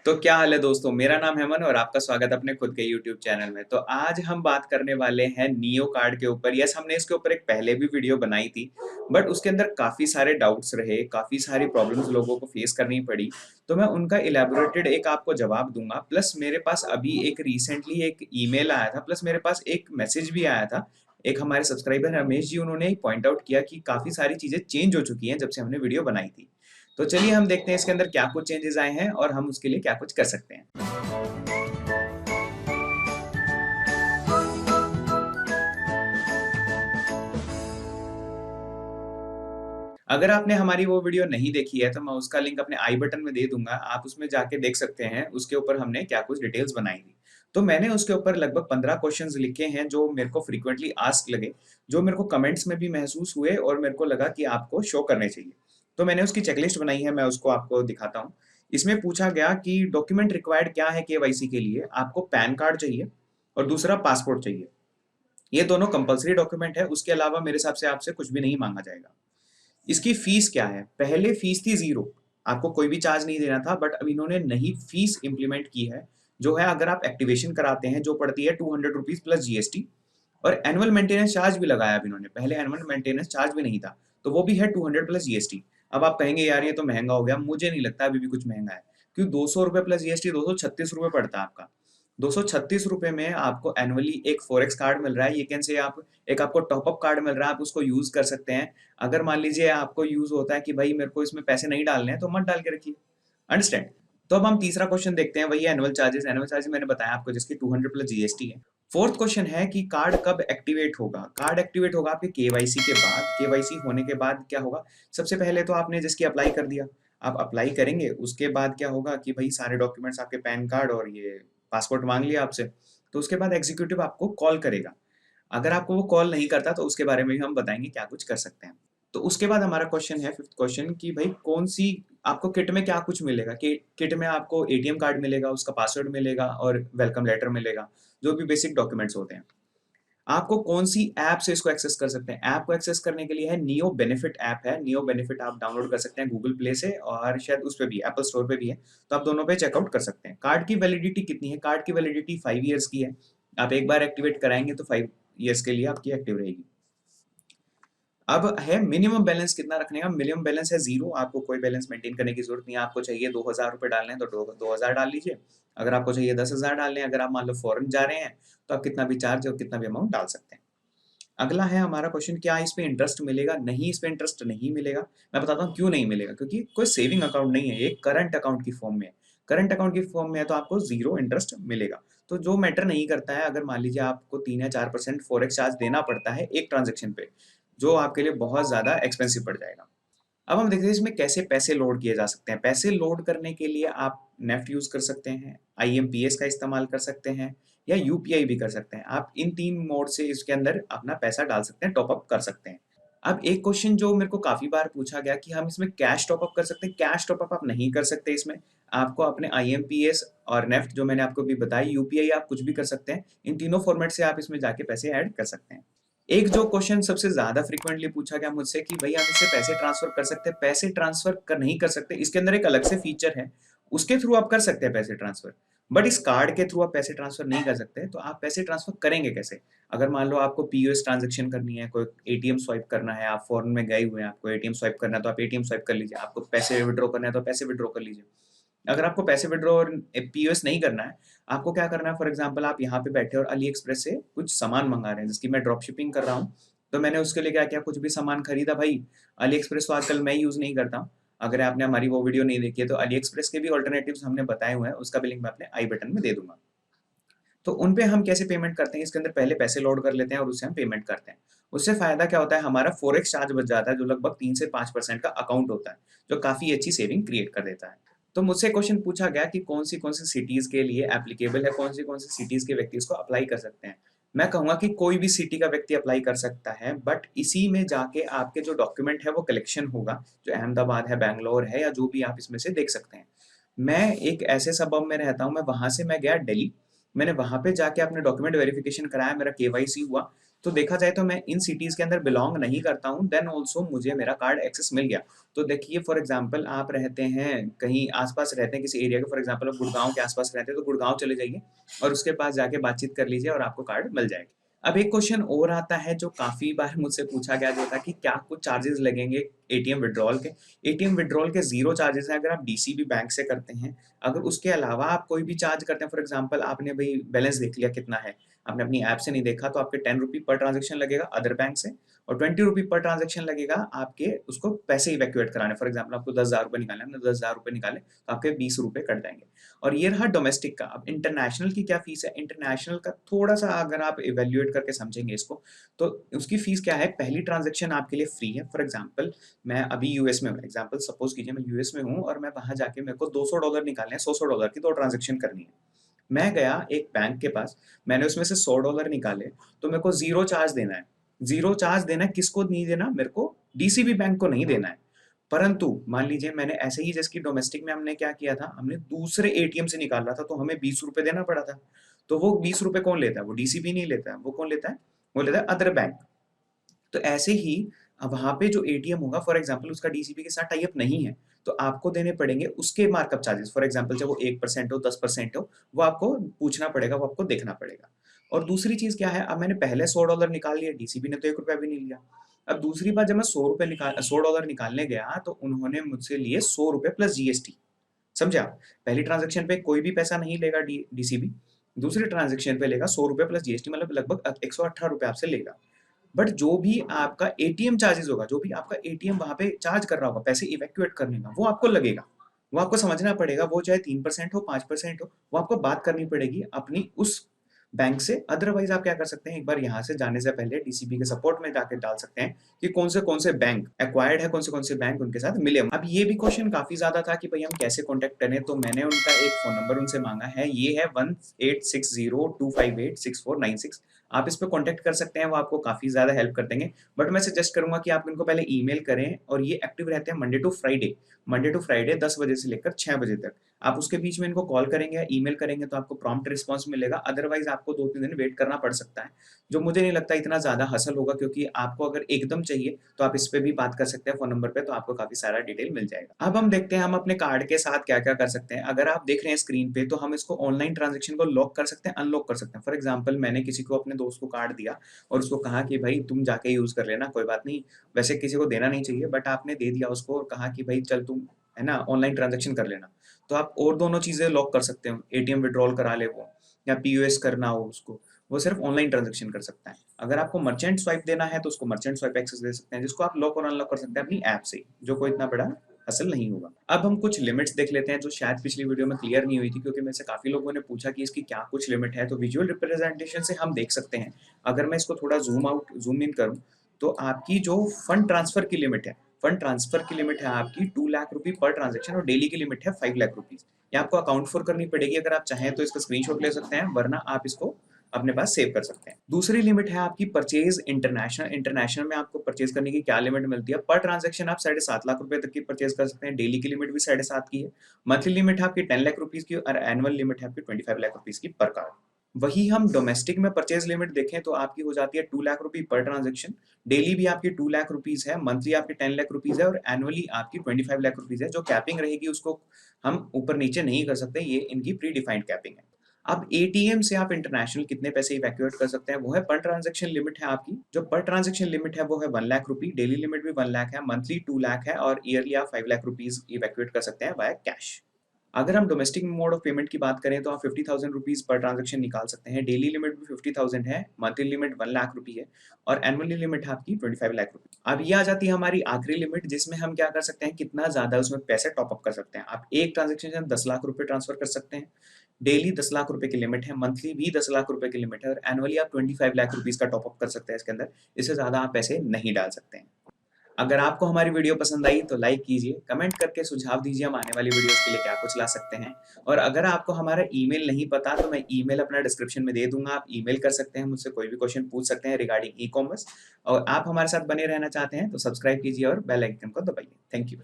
तो क्या हाल है दोस्तों? मेरा नाम है अमन और आपका स्वागत है अपने खुद के यूट्यूब चैनल में। तो आज हम बात करने वाले हैं नियो कार्ड के ऊपर। यस, हमने इसके ऊपर एक पहले भी वीडियो बनाई थी, बट उसके अंदर काफ़ी सारे डाउट्स रहे, काफ़ी सारी प्रॉब्लम्स लोगों को फेस करनी पड़ी। तो मैं उनका इलैबोरेटेड एक आपको जवाब दूँगा, प्लस मेरे पास अभी एक रिसेंटली एक ईमेल आया था, प्लस मेरे पास एक मैसेज भी आया था। एक हमारे सब्सक्राइबर रमेश जी, उन्होंने पॉइंट आउट किया कि काफ़ी सारी चीज़ें चेंज हो चुकी हैं जब से हमने वीडियो बनाई थी। तो चलिए हम देखते हैं इसके अंदर क्या कुछ चेंजेस आए हैं और हम उसके लिए क्या कुछ कर सकते हैं। अगर आपने हमारी वो वीडियो नहीं देखी है तो मैं उसका लिंक अपने आई बटन में दे दूंगा, आप उसमें जाके देख सकते हैं। उसके ऊपर हमने क्या कुछ डिटेल्स बनाई थी। तो मैंने उसके ऊपर लगभग 15 क्वेश्चंस लिखे हैं जो मेरे को फ्रीक्वेंटली आस्क लगे, जो मेरे को कमेंट्स में भी महसूस हुए और मेरे को लगा कि आपको शो करने चाहिए। तो मैंने उसकी चेकलिस्ट बनाई है, मैं उसको आपको दिखाता हूँ। इसमें पूछा गया कि डॉक्यूमेंट रिक्वायर्ड क्या है केवाईसी के लिए। आपको पैन कार्ड चाहिए और दूसरा पासपोर्ट चाहिए। ये दोनों कंपल्सरी डॉक्यूमेंट है, उसके अलावा मेरे हिसाब से आपसे कुछ भी नहीं मांगा जाएगा। इसकी फीस क्या है? पहले फीस थी 0, आपको कोई भी चार्ज नहीं देना था, बट अब इन्होंने नई फीस इम्प्लीमेंट की है, जो है अगर आप एक्टिवेशन कराते हैं जो पड़ती है ₹200 प्लस जीएसटी। और एनुअल मेंटेनेंस चार्ज भी लगाया अब इन्होंने, पहले एनुअल मेंटेनेंस चार्ज भी नहीं था, तो वो भी है 200 प्लस जीएसटी। अब आप कहेंगे यार ये तो महंगा हो गया, मुझे नहीं लगता अभी भी कुछ महंगा है, क्योंकि ₹200 प्लस जीएसटी ₹236 पड़ता है आपका। ₹236 में आपको एनुअली एक फॉरेक्स कार्ड मिल रहा है, ये कैन से आप एक आपको टॉप अप कार्ड मिल रहा है, आप उसको यूज़ कर सकते हैं। अगर मान लीजिए आपको यूज़ होता है कि भाई मेरे को इसमें पैसे नहीं डालने हैं, तो मत डाल के रखिए। अंडरस्टैंड? तो अब हम तीसरा क्वेश्चन देखते हैं, वही एनुअल चार्जेस। एनुअल चार्जेस मैंने बताया आपको जिसकी 200 प्लस जीएसटी है। फोर्थ क्वेश्चन है कि कार्ड कब एक्टिवेट होगा? कार्ड एक्टिवेट होगा आपके केवाईसी के बाद। केवाईसी होने के बाद क्या होगा? सबसे पहले तो आपने जिसकी अप्लाई कर दिया, आप अप्लाई करेंगे, उसके बाद क्या होगा कि भाई सारे डॉक्यूमेंट्स आपके पैन कार्ड और ये पासपोर्ट मांग लिया आपसे, तो उसके बाद एग्जीक्यूटिव आपको कॉल करेगा। अगर आपको वो कॉल नहीं करता तो उसके बारे में भी हम बताएंगे क्या कुछ कर सकते हैं। तो उसके बाद हमारा क्वेश्चन है, फिफ्थ क्वेश्चन, कि भाई कौन सी आपको किट में क्या कुछ मिलेगा। कि किट में आपको एटीएम कार्ड मिलेगा, उसका पासवर्ड मिलेगा और वेलकम लेटर मिलेगा, जो भी बेसिक डॉक्यूमेंट्स होते हैं। आपको कौन सी ऐप से इसको एक्सेस कर सकते हैं? ऐप को एक्सेस करने के लिए है नियो बेनिफिट ऐप है। नियो बेनिफिट आप डाउनलोड कर सकते हैं गूगल प्ले से, और शायद उस पे भी एप्पल स्टोर पे भी है, तो आप दोनों पे चेकआउट कर सकते हैं। कार्ड की वैलिडिटी कितनी है? कार्ड की वैलिडिटी 5 ईयर्स की है। आप एक बार एक्टिवेट कराएंगे तो 5 ईयर्स के लिए आपकी एक्टिव रहेगी। अब है मिनिमम बैलेंस कितना रखने का। मिनिमम बैलेंस है 0, आपको कोई बैलेंस मेंटेन करने की जरूरत नहीं है। आपको चाहिए ₹2000 डालने हैं तो 2000 डाल लीजिए। अगर आपको चाहिए 10,000 डालने हैं, अगर आप मान लो फॉरेन जा रहे हैं, तो आप कितना भी चार्ज और कितना भी अमाउंट डाल सकते हैं। अगला है हमारा क्वेश्चन, क्या इस पे इंटरेस्ट मिलेगा? नहीं, इस पे इंटरेस्ट नहीं मिलेगा। मैं बताता हूँ क्यों नहीं मिलेगा, क्योंकि कोई सेविंग अकाउंट नहीं है, ये करंट अकाउंट की फॉर्म में है। करंट अकाउंट की फॉर्म में है तो आपको 0 इंटरेस्ट मिलेगा। तो जो मैटर नहीं करता है, अगर मान लीजिए आपको 3 या 4% फॉरेक्स चार्ज देना पड़ता है एक ट्रांजेक्शन पे, जो आपके लिए बहुत ज़्यादा एक्सपेंसिव पड़ जाएगा। अब हम देखते हैं इसमें कैसे पैसे लोड किए जा सकते हैं। पैसे लोड करने के लिए आप नेफ्ट यूज़ कर सकते हैं, आईएमपीएस का इस्तेमाल कर सकते हैं, या यूपीआई भी कर सकते हैं। आप इन 3 मोड से इसके अंदर अपना पैसा डाल सकते हैं, टॉप अप कर सकते हैं। अब एक क्वेश्चन जो मेरे को काफ़ी बार पूछा गया कि हम इसमें कैश टॉप अप कर सकते हैं। कैश टॉप अप आप नहीं कर सकते इसमें। आपको अपने आईएमपीएस और नेफ्ट जो मैंने आपको अभी बताई, यूपीआई आप कुछ भी कर सकते हैं। इन तीनों फॉर्मेट से आप इसमें जाके पैसे ऐड कर सकते हैं। एक जो क्वेश्चन सबसे ज़्यादा फ्रीक्वेंटली पूछा गया मुझसे कि भई आप इससे पैसे ट्रांसफ़र कर सकते हैं, पैसे ट्रांसफ़र कर नहीं कर सकते, इसके अंदर एक अलग से फीचर है, उसके थ्रू आप कर सकते हैं पैसे ट्रांसफ़र। बट इस कार्ड के थ्रू आप पैसे ट्रांसफ़र नहीं कर सकते, तो आप पैसे ट्रांसफ़र करेंगे कैसे? अगर मान लो आपको पीओएस ट्रांज़ैक्शन करनी है, कोई एटीएम स्वाइप करना है, आप फ़ॉरेन में गए हुए हैं, आपको एटीएम स्वाइप करना है, तो आप एटीएम स्वाइप कर लीजिए, आपको पैसे विथड्रॉ करना है, तो पैसे विथड्रॉ कर लीजिए। अगर आपको पैसे विथड्रॉ और पीओएस नहीं करना है, आपको क्या करना है, फॉर एग्जांपल आप यहाँ पे बैठे और अली एक्सप्रेस से कुछ सामान मंगा रहे हैं, जिसकी मैं ड्रॉप शिपिंग कर रहा हूँ, तो मैंने उसके लिए क्या किया, कुछ भी सामान खरीदा भाई। अली एक्सप्रेस तो आजकल मैं यूज़ नहीं करता हूँ। अगर आपने हमारी वो वीडियो नहीं देखी है तो अली एक्सप्रेस के भी ऑल्टरनेटिव्स हमने बताए हुए हैं, उसका भी लिंक मैं अपने आई बटन में दे दूंगा। तो उन पे हम कैसे पेमेंट करते हैं, इसके अंदर पहले पैसे लोड कर लेते हैं और उससे हम पेमेंट करते हैं। उससे फ़ायदा क्या होता है, हमारा फ़ॉरेक्स चार्ज बच जाता है, जो लगभग 3 से 5% का अकाउंट होता है, जो काफ़ी अच्छी सेविंग क्रिएट कर देता है। तो मुझसे क्वेश्चन पूछा गया कि कौन-सी सिटीज़ के लिए एप्लीकेबल है, कौन-सी सिटीज़ के व्यक्ति इसको अप्लाई कर सकते हैं। मैं कहूँगा कि कोई भी सिटी का व्यक्ति अप्लाई कर सकता है, बट इसी में जाके आपके जो डॉक्यूमेंट है वो कलेक्शन होगा, जो अहमदाबाद है, बैंगलोर है, या जो भी आप इसमें से देख सकते हैं। मैं एक ऐसे सबब में रहता हूँ, मैं वहाँ से मैं गया दिल्ली, मैंने वहाँ पे जाके अपने डॉक्यूमेंट वेरिफिकेशन कराया, मेरा केवाईसी हुआ, तो देखा जाए तो मैं इन सिटीज़ के अंदर बिलॉन्ग नहीं करता हूँ, देन ऑल्सो मुझे मेरा कार्ड एक्सेस मिल गया। तो देखिए फॉर एग्ज़ाम्पल आप रहते हैं कहीं आस-पास रहते हैं किसी एरिया के, फॉर एग्ज़ाम्पल आप गुड़गाँव के आस-पास रहते हैं, तो गुड़गाँव चले जाइए और उसके पास जाके बातचीत कर लीजिए और आपको कार्ड मिल जाएगा। अब एक क्वेश्चन और आता है जो काफ़ी बार मुझसे पूछा गया जो था कि क्या कुछ चार्जेज़ लगेंगे एटीएम विथड्रॉल के? एटीएम विथड्रॉल के ज़ीरो चार्जेज़ हैं अगर आप डीसीबी बैंक से करते हैं। अगर उसके अलावा आप कोई भी चार्ज करते हैं, फॉर एग्ज़ाम्पल आपने भई बैलेंस देख लिया कितना है, आपने अपनी ऐप से नहीं देखा तो आपके ₹10 पर ट्रांज़ैक्शन लगेगा अदर बैंक से और ₹20 पर ट्रांज़ैक्शन लगेगा आपके उसको पैसे इवैक्यूएट कराने। फॉर एग्ज़ाम्पल आपको ₹10,000 निकालने हैं, आपने ₹10,000 निकाले तो आपके ₹20 कट जाएँगे। और ये रहा डोमेस्टिक का। अब इंटरनेशनल की क्या फ़ीस है? इंटरनेशनल का थोड़ा-सा अगर आप इवैल्यूएट करके समझेंगे इसको, तो उसकी फ़ीस क्या है? पहली ट्रांज़ैक्शन आपके लिए फ्री है। फॉर एग्ज़ाम्पल मैं अभी यूएस में हूँ, एग्ज़ाम्पल सपोज़ कीजिए मैं यूएस में हूँ और मैं वहाँ जाके मेरे को $200 निकालने हैं, $100 की 2 ट्रांज़ैक्शन करनी है। मैं गया एक बैंक के पास, मैंने उसमें से $100 निकाले, तो मेरे को ज़ीरो चार्ज देना है। ज़ीरो चार्ज देना है, किसको नहीं देना? मेरे को डीसीबी बैंक को नहीं देना है। परंतु मान लीजिए मैंने ऐसे ही जैसे कि डोमेस्टिक में हमने क्या किया था, हमने दूसरे एटीएम से निकाला था, तो हमें ₹20 देना पड़ा था। तो वो ₹20 कौन लेता है? वो डीसीबी नहीं लेता है, वो कौन लेता है? वो लेता है अदर बैंक। तो ऐसे ही वहाँ पे जो एटीएम होगा फॉर एग्ज़ाम्पल उसका डीसीबी के साथ टाई अप नहीं है, तो आपको देने पड़ेंगे उसके मार्कअप चार्जेज़। फॉर एग्ज़ाम्पल चाहे वो 1% हो, 10% हो, वो आपको पूछना पड़ेगा, वो आपको देखना पड़ेगा। और दूसरी चीज़ क्या है, अब मैंने पहले $100 निकाल लिए, डीसीबी ने तो ₹1 भी नहीं लिया। अब दूसरी बार जब मैं $100 निकालने गया, तो उन्होंने मुझसे लिए ₹100 प्लस जीएसटी। समझे आप? पहली ट्रांज़ैक्शन पे कोई भी पैसा नहीं लेगा डीसीबी, दूसरी ट्रांज़ैक्शन पे लेगा ₹100 प्लस जीएसटी मतलब लगभग ₹118 आपसे लेगा। बट जो भी आपका एटीएम चार्जेज़ होगा, जो भी आपका एटीएम वहाँ पे चार्ज कर रहा होगा पैसे इवैक्यूएट करने का, वो आपको लगेगा। वो आपको समझना पड़ेगा, वो चाहे 3% हो, 5% हो, वो आपको बात करनी पड़ेगी अपनी उस बैंक से। अदरवाइज़ आप क्या कर सकते हैं, एक बार यहाँ से जाने से पहले डीसीबी के सपोर्ट में जाके डाल सकते हैं कि कौन से बैंक एक्वायर्ड है, कौन से बैंक उनके साथ मिले। अब ये भी क्वेश्चन काफ़ी ज़्यादा था कि भई हम कैसे कॉन्टैक्ट करें, तो मैंने उनका एक फ़ोन नंबर उनसे माँगा है, ये है 1860258649 आप इस पे कॉन्टैक्ट कर सकते हैं, वो आपको काफ़ी ज़्यादा हेल्प कर देंगे। बट मैं सजेस्ट करूँगा कि आप इनको पहले ईमेल करें और ये एक्टिव रहते हैं मंडे टू फ्राइडे 10 बजे से लेकर 6 बजे तक। आप उसके बीच में इनको कॉल करेंगे या ईमेल करेंगे तो आपको प्रॉम्प्ट रिस्पॉन्स मिलेगा, अदरवाइज़ आपको 2-3 दिन वेट करना पड़ सकता है, जो मुझे नहीं लगता इतना ज़्यादा हसल होगा क्योंकि आपको अगर एकदम चाहिए, तो आप इस पे भी बात कर सकते हैं फ़ोन नंबर पे, तो आपको काफ़ी सारा डिटेल मिल जाएगा। अब हम देखते हैं हम अपने कार्ड के साथ क्या-क्या कर सकते हैं। अगर आप देख रहे हैं स्क्रीन पे, तो हम इसको ऑनलाइन ट्रांज़ैक्शन को लॉक कर सकते हैं, अनलॉक कर सकते हैं। फॉर एग्ज़ाम्पल मैंने किसी को अपने दोस्त को कार्ड दिया और उसको कहा कि भाई तुम जाके यूज़ कर लेना, कोई बात नहीं। वैसे किसी को देना नहीं चाहिए बट आपने दे दिया उसको और कहा कि भाई चल तुम है ना ऑनलाइन ट्रांज़ैक्शन कर लेना। तो आप और दोनों चीज़ें लॉक कर सकते हो, एटीएम विथड्रॉल करा ले वो या पीओएस करना हो उसको, वो सिर्फ़ ऑनलाइन ट्रांज़ैक्शन कर सकता है। अगर आपको मर्चेंट स्वाइप देना है तो उसको मर्चेंट स्वाइप एक्सेस दे सकते हैं, जिसको आप लॉक और अनलॉक कर सकते हैं अपनी ऐप से ही, जो कोई इतना बड़ा हसल नहीं होगा। अब हम कुछ लिमिट्स देख लेते हैं जो शायद पिछली वीडियो में क्लियर नहीं हुई थी क्योंकि मेरे से काफ़ी लोगों ने पूछा कि इसकी क्या कुछ लिमिट है, तो विजुअल रिप्रेजेंटेशन से हम देख सकते हैं। अगर मैं इसको थोड़ा ज़ूम इन करूँ, तो आपकी जो फंड ट्रांसफ़र की लिमिट है, फंड ट्रांसफ़र की लिमिट है आपकी 2 लाख रुपए पर ट्रांज़ैक्शन और डेली की लिमिट है 5 लाख रुपीज़। ये आपको अकाउंट फॉर करनी पड़ेगी, अगर आप चाहें तो इसका स्क्रीनशॉट ले सकते हैं, वरना आप इसको अपने पास सेव कर सकते हैं। दूसरी लिमिट है आपकी परचेज़ इंटरनेशनल, इंटरनेशनल में आपको परचेज़ करने की क्या लिमिट मिलती है? पर ट्रांज़ैक्शन आप 7.5 लाख रुपए तक की परचेज़ कर सकते हैं, डेली की लिमिट भी 7.5 की है, मंथली लिमिट है आपकी 10 लाख रुपीज़ की और एनुअल लिमिट है आपकी 25 लाख रुपीज़ की पर कार्ड। वही हम डोमेस्टिक में परचेज़ लिमिट देखें तो आपकी हो जाती है 2 लाख रुपए पर ट्रांज़ैक्शन, डेली भी आपकी 2 लाख रुपीज़ है, मंथली आपकी 10 लाख रुपीज़ है और एनुअली आपकी 25 लाख रुपीज़ है, जो कैपिंग रहेगी उसको हम ऊपर-नीचे नहीं कर सकते, ये इनकी प्री डिफाइंड कैपिंग है। अब एटीएम से आप इंटरनेशनल कितने पैसे इवैक्यूएट कर सकते हैं, वो है पर ट्रांज़ैक्शन लिमिट है आपकी, जो पर ट्रांज़ैक्शन लिमिट है वो है 1 लाख रुपए, डेली लिमिट भी 1 लाख है, मंथली 2 लाख है और ईयरली आप 5 लाख रुपीज़ इवैक्यूएट कर सकते हैं वाया कैश। अगर हम डोमेस्टिक मोड ऑफ पेमेंट की बात करें तो आप 50,000 रुपीज़ पर ट्रांज़ैक्शन निकाल सकते हैं, डेली लिमिट भी 50,000 है, मंथली लिमिट 1 लाख रुपए है और एनुअली लिमिट है आपकी 25 लाख रुपए। अब ये आ जाती है हमारी आखिरी लिमिट जिसमें हम क्या कर सकते हैं, कितना ज़्यादा उसमें पैसे टॉप अप कर सकते हैं। आप एक ट्रांज़ैक्शन से 10 लाख रुपए ट्रांसफर कर सकते हैं, डेली 10 लाख रुपए की लिमिट है, मंथली भी 10 लाख रुपए की लिमिट है और एनुअली आप 25 लाख रुपीज़ का टॉप अप कर सकते हैं इसके अंदर, इससे ज़्यादा आप पैसे नहीं डाल सकते हैं। अगर आपको हमारी वीडियो पसंद आई तो लाइक कीजिए, कमेंट करके सुझाव दीजिए हम आने वाली वीडियोज़ के लिए क्या कुछ ला सकते हैं। और अगर आपको हमारा ईमेल नहीं पता तो मैं ईमेल अपना डिस्क्रिप्शन में दे दूँगा, आप ईमेल कर सकते हैं, मुझसे कोई भी क्वेश्चन पूछ सकते हैं रिगार्डिंग ई-कॉमर्स और आप हमारे साथ बने रहना चाहते हैं तो सब्सक्राइब कीजिए और बेल आइकन को दबाइए। Thank you.